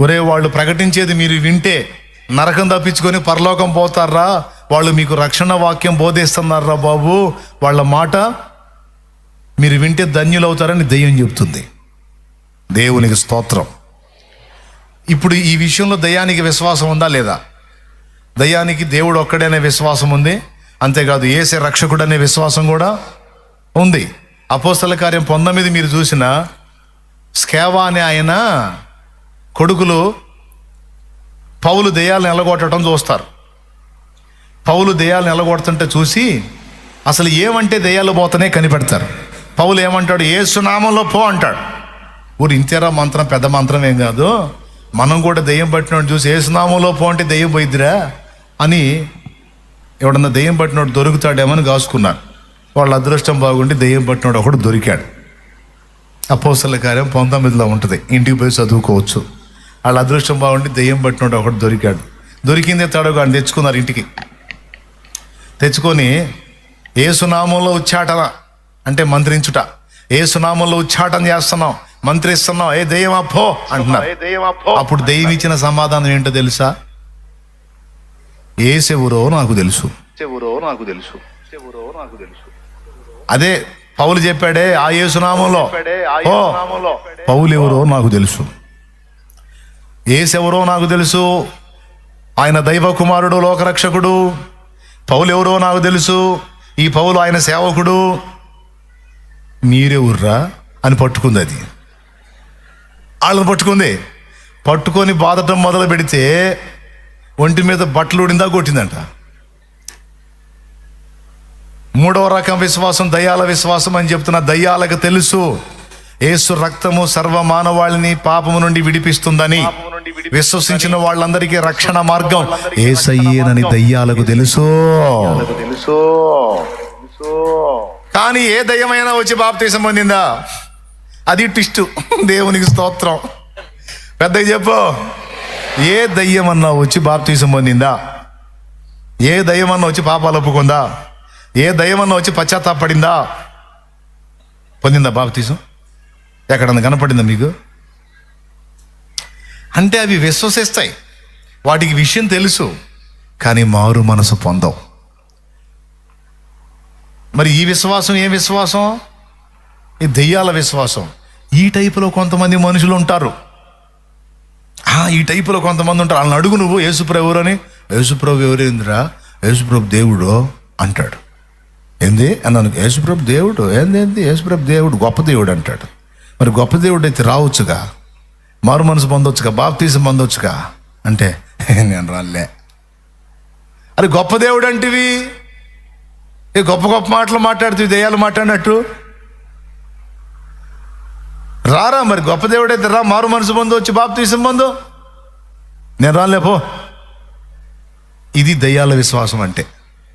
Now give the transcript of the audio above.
ఒరే, వాళ్ళు ప్రకటించేది మీరు వింటే నరకం తప్పించుకొని పరలోకం పోతారా, వాళ్ళు మీకు రక్షణ వాక్యం బోధిస్తున్నారా బాబు, వాళ్ళ మాట మీరు వింటే ధన్యులవుతారని దెయ్యం చెప్తుంది. దేవునికి స్తోత్రం. ఇప్పుడు ఈ విషయంలో దయ్యానికి విశ్వాసం ఉందా లేదా? దయ్యానికి దేవుడు ఒక్కడే అనే విశ్వాసం ఉంది. అంతేకాదు యేసే రక్షకుడు అనే విశ్వాసం కూడా ఉంది. అపోస్తల కార్యం 19 మీరు చూసిన స్కేవా అనే ఆయన కొడుకులు పౌలు దెయ్యాలను ఎలగొట్టడం చూస్తారు. పౌలు దెయ్యాలను ఎలగొడుతుంటే చూసి అసలు ఏమంటే దెయ్యాలు పోతనే కనిపెడతారు. పౌలు ఏమంటాడు? యేసు నామంలో పో అంటాడు. ఊరు ఇంతేరా మంత్రం, పెద్ద మంత్రం ఏం కాదు, మనం కూడా దెయ్యం పట్టినోడు చూసి యేసు నామంలో పో అంటే దెయ్యం పోయిద్దిరా అని ఎవడన్నా దెయ్యం పట్టినోడు దొరుకుతాడేమని కాసుకున్నారు. వాళ్ళ అదృష్టం బాగుండి దెయ్యం పట్టినోడు ఒకడు దొరికాడు. అపోస్తల కార్యం 19లో ఉంటుంది, ఇంటికి పోయి చదువుకోవచ్చు. వాళ్ళ అదృష్టం బాగుండి దెయ్యం పట్టినోడు ఒకడు దొరికాడు. దొరికిందే తడవు అని తెచ్చుకున్నారు. ఇంటికి తెచ్చుకొని ఏసునామంలో ఉచ్చాటన అంటే మంత్రించుట, ఏసునామంలో ఉచ్చాటన చేస్తున్నాం, మంత్రిస్తున్నాం, ఏ దెయ్యం అప్పో అంటున్నారు. అప్పుడు దెయ్యం ఇచ్చిన సమాధానం ఏంటో తెలుసా? ఏసెవరో నాకు తెలుసు. అదే పౌలు చెప్పాడే, ఆ యేసునామంలో ఓ పౌలు ఎవరో నాకు తెలుసు, ఏసెవరో నాకు తెలుసు, ఆయన దైవ కుమారుడు, లోకరక్షకుడు. పౌలు ఎవరో నాకు తెలుసు, ఈ పౌలు ఆయన సేవకుడు. మీరెవర్రా అని పట్టుకుంది. అది వాళ్ళని పట్టుకొని బాధటం మొదలు పెడితే ఒంటి మీద బట్టలు ఊడిందా కొట్టిందంట. 3వ రకం విశ్వాసం దయ్యాల విశ్వాసం అని చెప్తున్నా. దయ్యాలకు తెలుసు యేసు రక్తము సర్వ మానవాళిని పాపము నుండి విడిపిస్తుందని. విశ్వసించిన వాళ్ళందరికీ రక్షణ మార్గం యేసయ్యేనని దయ్యాలకు తెలుసు. కానీ ఏ దయ్యమైనా వచ్చి బాప్తీసం పొందిందా? అది ట్విస్ట్. దేవునికి స్తోత్రం. పెద్దగా చెప్పు. ఏ దయ్యమన్నా వచ్చి బాప్తీసం పొందిందా? ఏ దయ్యమన్నా వచ్చి పాపాలు ఒప్పుకుందా? ఏ దయ్యమన్నా వచ్చి పశ్చాత్తాపడిందా? పొందిందా బాప్తీసం? ఎక్కడన్నా కనపడిందా మీకు? అంటే అవి విశ్వసిస్తాయి, వాటికి విషయం తెలుసు, కానీ మారు మనసు పొందవు. మరి ఈ విశ్వాసం ఏ విశ్వాసం? ఈ దెయ్యాల విశ్వాసం. ఈ టైపులో కొంతమంది మనుషులు ఉంటారు. ఈ టైపులో కొంతమంది ఉంటారు. వాళ్ళని అడుగు నువ్వు, యేసుప్రభు ఎవరు అని. యేసుప్రభు ఎవరేందిరా? యేసుప్రభు దేవుడు అంటాడు. ఏంది అన్నాను? యేసుప్రభు దేవుడు ఏంది? యేసుప్రభు దేవుడు గొప్ప దేవుడు అంటాడు. మరి గొప్ప దేవుడు అయితే రావచ్చుగా, మారు మనసు పొందొచ్చుగా, బాప్తీసం పొందొచ్చుగా అంటే నేను రాలే. అది గొప్ప దేవుడు అంటివి, గొప్ప గొప్ప మాటలు మాట్లాడుతూ దెయ్యాలు మాట్లాడినట్టు. రారా మరి గొప్ప దేవుడైతే రా, మారు మనసు పొందు, వచ్చి బాప్తీసం పొందు. నేను రాలేపో. ఇది దయ్యాల విశ్వాసం అంటే.